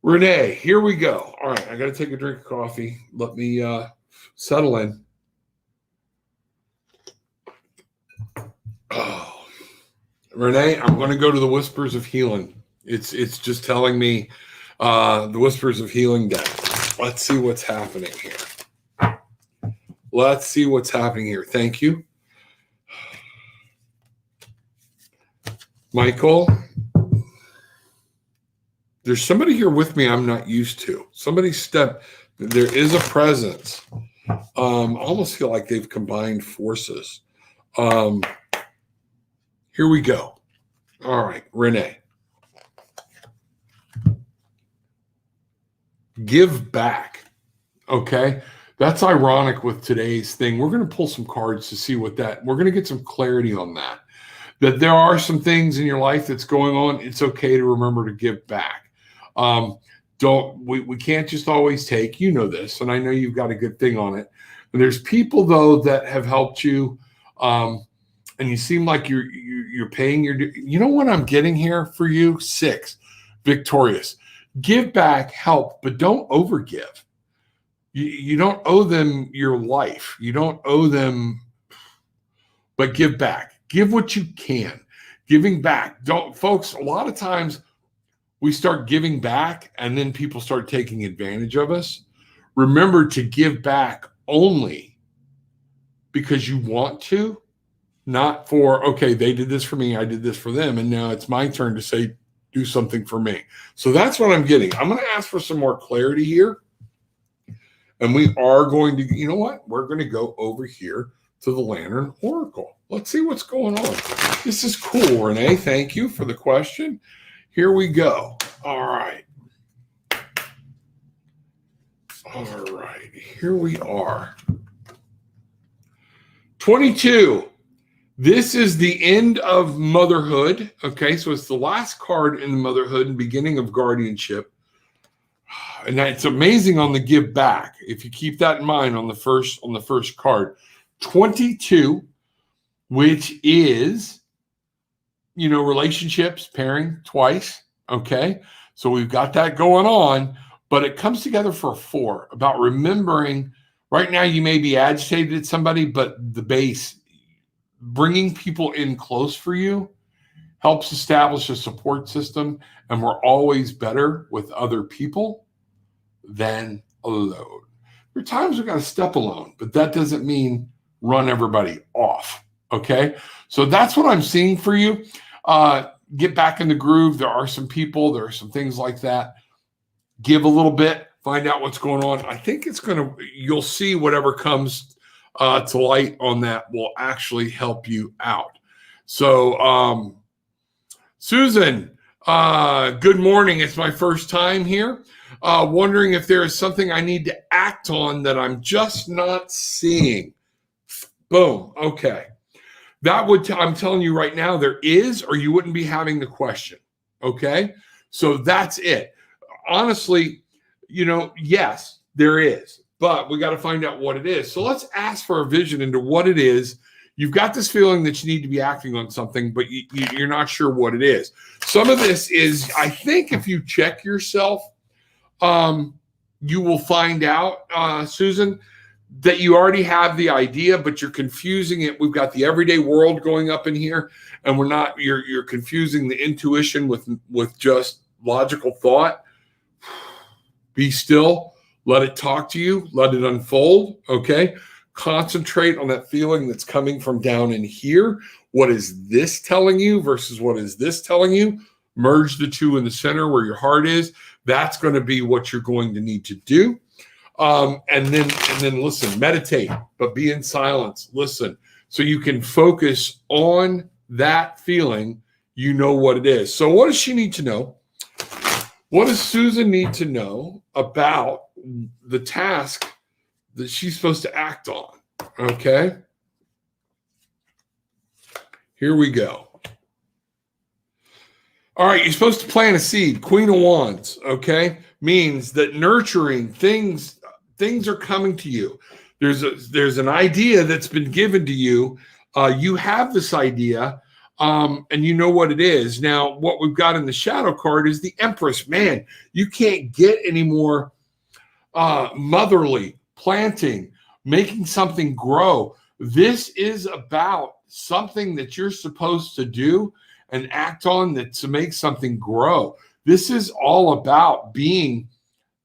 Renee, here we go. All right, I got to take a drink of coffee. Let me settle in. Oh, Renee, I'm going to go to the Whispers of Healing. It's just telling me the Whispers of Healing deck. Let's see what's happening here. Thank you. Michael. There's somebody here with me I'm not used to. There is a presence. I almost feel like they've combined forces. Here we go. All right, Renee. Give back. Okay. That's ironic with today's thing. We're going to pull some cards to see we're going to get some clarity on that. That there are some things in your life that's going on. It's okay to remember to give back. We can't just always take, this, and I know you've got a good thing on it. And there's people though that have helped you, and you seem like you're paying your. What I'm getting here for you? 6, victorious. Give back, help, but don't overgive. You don't owe them your life. You don't owe them, but give back. Give what you can. Giving back. Folks, a lot of times we start giving back and then people start taking advantage of us. Remember to give back only because you want to not for, okay, they did this for me, I did this for them, and now it's my turn to say, do something for me. So that's what I'm getting. I'm going to ask for some more clarity here. And we are going to, you know what? We're going to go over here to the Lantern Oracle. Let's see what's going on. This is cool, Renee. Thank you for the question. Here we go. All right. All right. Here we are. 22. This is the end of motherhood. Okay, so it's the last card in the motherhood and beginning of guardianship. And it's amazing on the give back. If you keep that in mind on the first card, 22, which is, relationships, pairing twice. Okay, so we've got that going on, but it comes together for a 4 about remembering. Right now, you may be agitated at somebody, but the base, bringing people in close for you, helps establish a support system, and we're always better with other people than alone. There are times we've got to step alone, but that doesn't mean run everybody off, okay? So that's what I'm seeing for you. Get back in the groove. There are some people, there are some things like that. Give a little bit, find out what's going on. I think you'll see whatever comes to light on that will actually help you out. So, Susan, good morning. It's my first time here. Wondering if there is something I need to act on that I'm just not seeing. Boom. Okay. I'm telling you right now, there is, or you wouldn't be having the question. Okay. So that's it. Honestly, yes, there is, but we got to find out what it is. So let's ask for a vision into what it is. You've got this feeling that you need to be acting on something, but you're not sure what it is. Some of this is, I think if you check yourself, you will find out, Susan, that you already have the idea, but you're confusing it. We've got the everyday world going up in here, and you're confusing the intuition with just logical thought. Be still, let it talk to you, let it unfold, okay? Concentrate on that feeling that's coming from down in here. What is this telling you versus what is this telling you? Merge the two in the center where your heart is. That's going to be what you're going to need to do. And then listen, meditate, but be in silence. Listen, so you can focus on that feeling. You know what it is. So what does she need to know? What does Susan need to know about the task that she's supposed to act on? Okay. Here we go. All right, you're supposed to plant a seed. Queen of Wands, okay, means that nurturing things are coming to you. There's an idea that's been given to you. You have this idea, and you know what it is. Now, what we've got in the shadow card is the Empress. Man, you can't get any more motherly, planting, making something grow. This is about something that you're supposed to do and act on to make something grow. This is all about being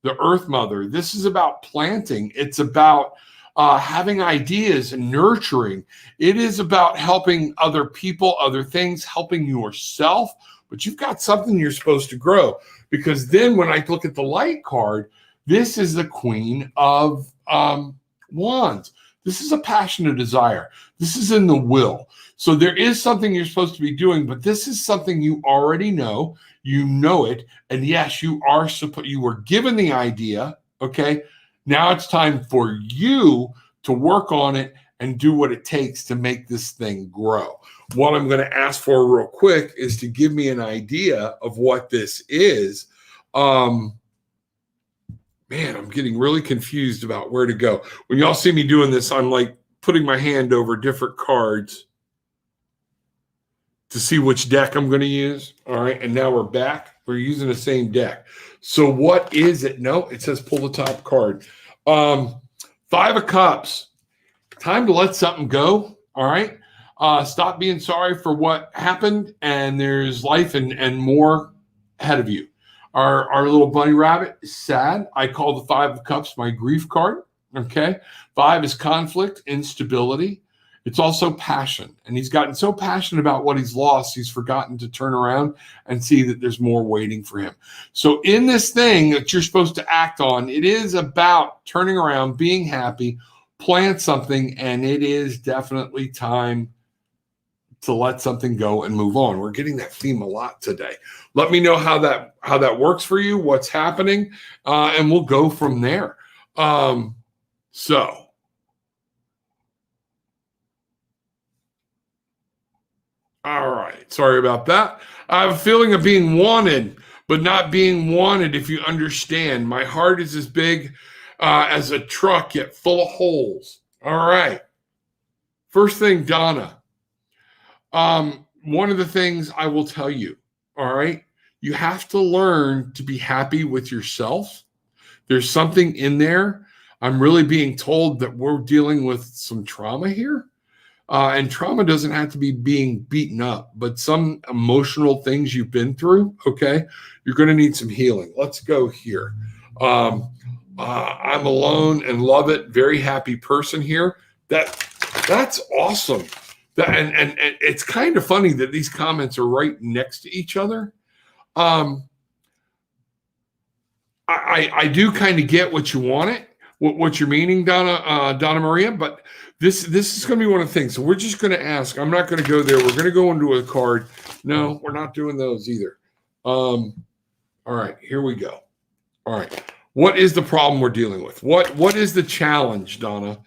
the Earth Mother. This is about planting. It's about having ideas and nurturing. It is about helping other people, other things, helping yourself. But you've got something you're supposed to grow. Because then when I look at the light card, this is the Queen of Wands. This is a passion, a desire. This is in the will. So there is something you're supposed to be doing, but this is something you already know. You know it. And yes, you were given the idea. Okay. Now it's time for you to work on it and do what it takes to make this thing grow. What I'm going to ask for real quick is to give me an idea of what this is. Man, I'm getting really confused about where to go. When y'all see me doing this, I'm like putting my hand over different cards to see which deck I'm going to use. All right. And now we're back. We're using the same deck. So what is it? No, it says pull the top card. 5 of Cups. Time to let something go. All right. Stop being sorry for what happened. And there's life and more ahead of you. Our little bunny rabbit is sad. I call the 5 of Cups my grief card. Okay. 5 is conflict, instability. It's also passion. And he's gotten so passionate about what he's lost, he's forgotten to turn around and see that there's more waiting for him. So in this thing that you're supposed to act on, it is about turning around, being happy, plant something, and it is definitely time to let something go and move on. We're getting that theme a lot today. Let me know how that works for you, what's happening, and we'll go from there. So all right. Sorry about that. I have a feeling of being wanted, but not being wanted, if you understand. My heart is as big as a truck, yet full of holes. All right. First thing, Donna. One of the things I will tell you, all right, you have to learn to be happy with yourself. There's something in there. I'm really being told that we're dealing with some trauma here. And trauma doesn't have to be being beaten up, but some emotional things you've been through, okay, you're going to need some healing. Let's go here. I'm alone and love it. Very happy person here. That's awesome. And it's kind of funny that these comments are right next to each other. I do kind of get what you wanted, what you're meaning, Donna Maria, but this is going to be one of the things. So we're just going to ask. I'm not going to go there. We're going to go into a card. No, we're not doing those either. All right, here we go. All right, what is the problem we're dealing with? What is the challenge, Donna,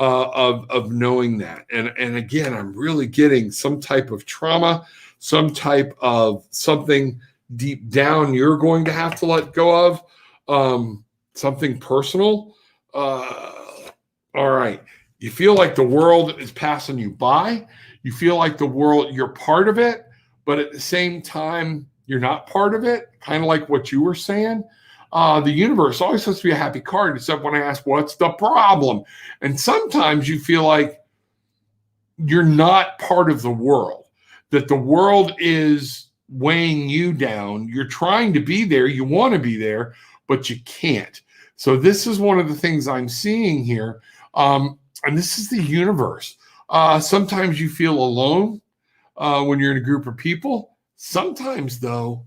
of knowing that? And again, I'm really getting some type of trauma, some type of something deep down you're going to have to let go of, something personal. All right. You feel like the world is passing you by. You feel like the world, you're part of it, but at the same time, you're not part of it. Kind of like what you were saying. The universe always supposed to be a happy card, except when I ask, what's the problem? And sometimes you feel like you're not part of the world, that the world is weighing you down. You're trying to be there. You want to be there, but you can't. So this is one of the things I'm seeing here. And this is the universe. Sometimes you feel alone when you're in a group of people. Sometimes, though,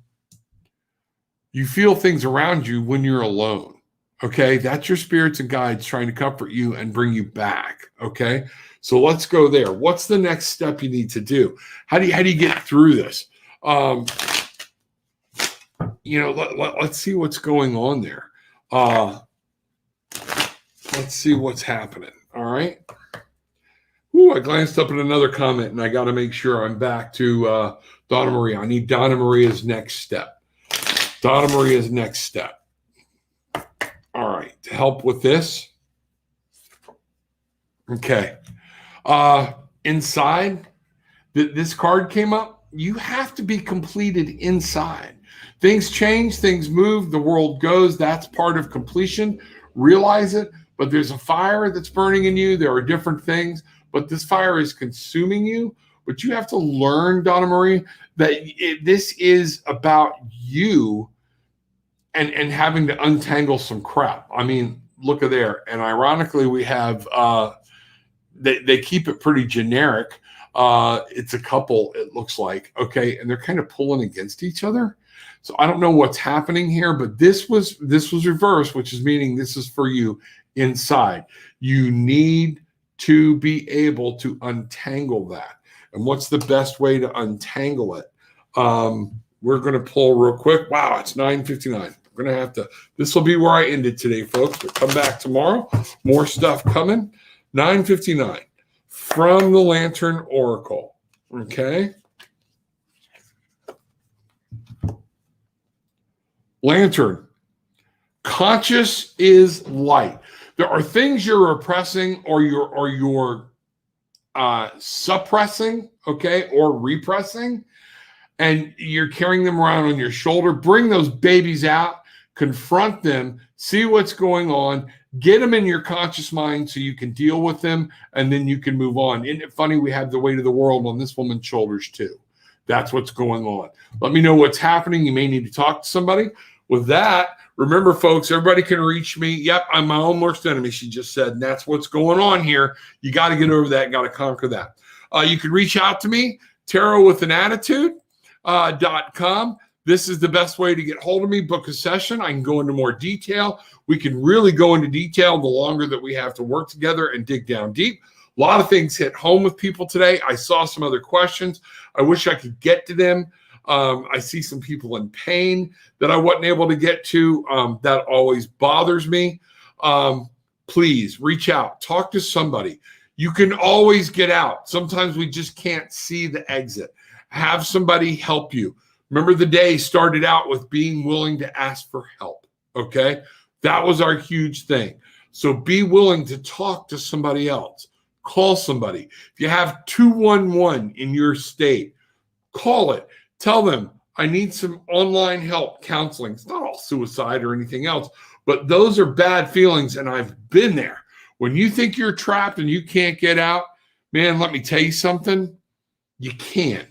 you feel things around you when you're alone. Okay, that's your spirits and guides trying to comfort you and bring you back. Okay, so let's go there. What's the next step you need to do? How do you get through this? Let's see what's going on there. Let's see what's happening. All right. Ooh, I glanced up at another comment, and I got to make sure I'm back to Donna Maria. I need Donna Maria's next step. Donna Maria's next step. All right. To help with this. Okay. Inside, this card came up. You have to be completed inside. Things change, things move, the world goes. That's part of completion. Realize it. But there's a fire that's burning in you. There are different things, but this fire is consuming you. But you have to learn, Donna Marie, that this is about you and having to untangle some crap. I mean, look at there. And ironically, we have, they keep it pretty generic. It's a couple, it looks like, okay, and they're kind of pulling against each other. So I don't know what's happening here, but this was reversed, which is meaning this is for you inside. You need to be able to untangle that. And what's the best way to untangle it? We're going to pull real quick. Wow, it's 9:59. We're going to have to, this will be where I ended today, folks. But come back tomorrow. More stuff coming. 9:59 from the Lantern Oracle. Okay. Lantern. Conscious is light. There are things you're repressing or you're suppressing, okay, or repressing, and you're carrying them around on your shoulder. Bring those babies out, confront them, see what's going on, get them in your conscious mind so you can deal with them, and then you can move on. Isn't it funny? We have the weight of the world on this woman's shoulders too. That's what's going on. Let me know what's happening. You may need to talk to somebody. with that, remember, folks, everybody can reach me. Yep, I'm my own worst enemy, she just said. And that's what's going on here. You got to get over that. Got to conquer that. You can reach out to me, tarotwithanAttitude.com. This is the best way to get hold of me. Book a session. I can go into more detail. We can really go into detail the longer that we have to work together and dig down deep. A lot of things hit home with people today. I saw some other questions. I wish I could get to them. I see some people in pain that I wasn't able to get to. That always bothers me. Please reach out. Talk to somebody. You can always get out. Sometimes we just can't see the exit. Have somebody help you. Remember, the day started out with being willing to ask for help, okay? That was our huge thing. So be willing to talk to somebody else. Call somebody. If you have 211 in your state, call it. Tell them, I need some online help, counseling. It's not all suicide or anything else, but those are bad feelings, and I've been there. When you think you're trapped and you can't get out, man, let me tell you something. You can.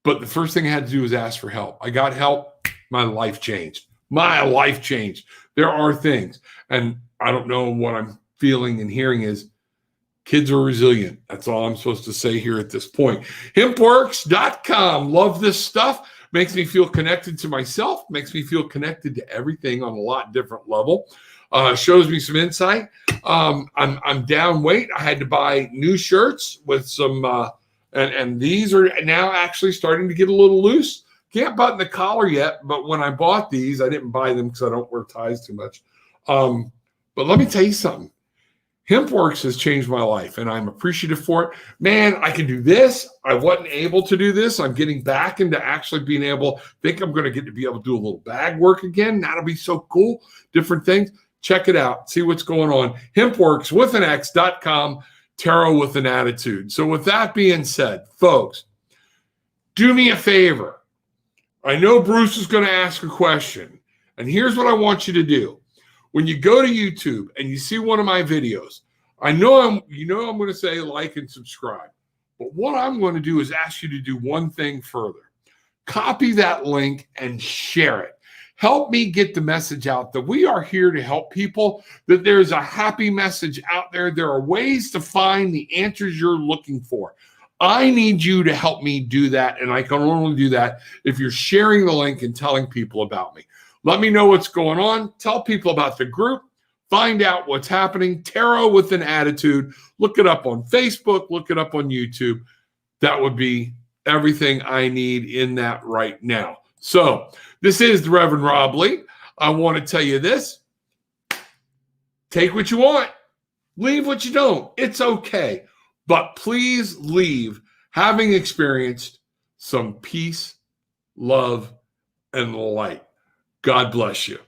But the first thing I had to do was ask for help. I got help. My life changed. My life changed. There are things, and I don't know what I'm feeling and hearing is kids are resilient. That's all I'm supposed to say here at this point. Hempworks.com. Love this stuff. Makes me feel connected to myself. Makes me feel connected to everything on a lot different level. Shows me some insight. I'm down weight. I had to buy new shirts with some, and these are now actually starting to get a little loose. Can't button the collar yet, but when I bought these, I didn't buy them because I don't wear ties too much. But let me tell you something. HempWorks has changed my life, and I'm appreciative for it. Man, I can do this. I wasn't able to do this. I'm getting back into actually being able, think I'm going to get to be able to do a little bag work again. That'll be so cool. Different things. Check it out. See what's going on. HempWorksWithAnX.com, Tarot with an Attitude. So with that being said, folks, do me a favor. I know Bruce is going to ask a question, and here's what I want you to do. When you go to YouTube and you see one of my videos, I'm going to say like and subscribe. But what I'm going to do is ask you to do one thing further. Copy that link and share it. Help me get the message out that we are here to help people, that there's a happy message out there. There are ways to find the answers you're looking for. I need you to help me do that, and I can only do that if you're sharing the link and telling people about me. Let me know what's going on. Tell people about the group. Find out what's happening. Tarot with an Attitude. Look it up on Facebook. Look it up on YouTube. That would be everything I need in that right now. So this is the Reverend Rob Lee. I want to tell you this. Take what you want. Leave what you don't. It's okay. But please leave having experienced some peace, love, and light. God bless you.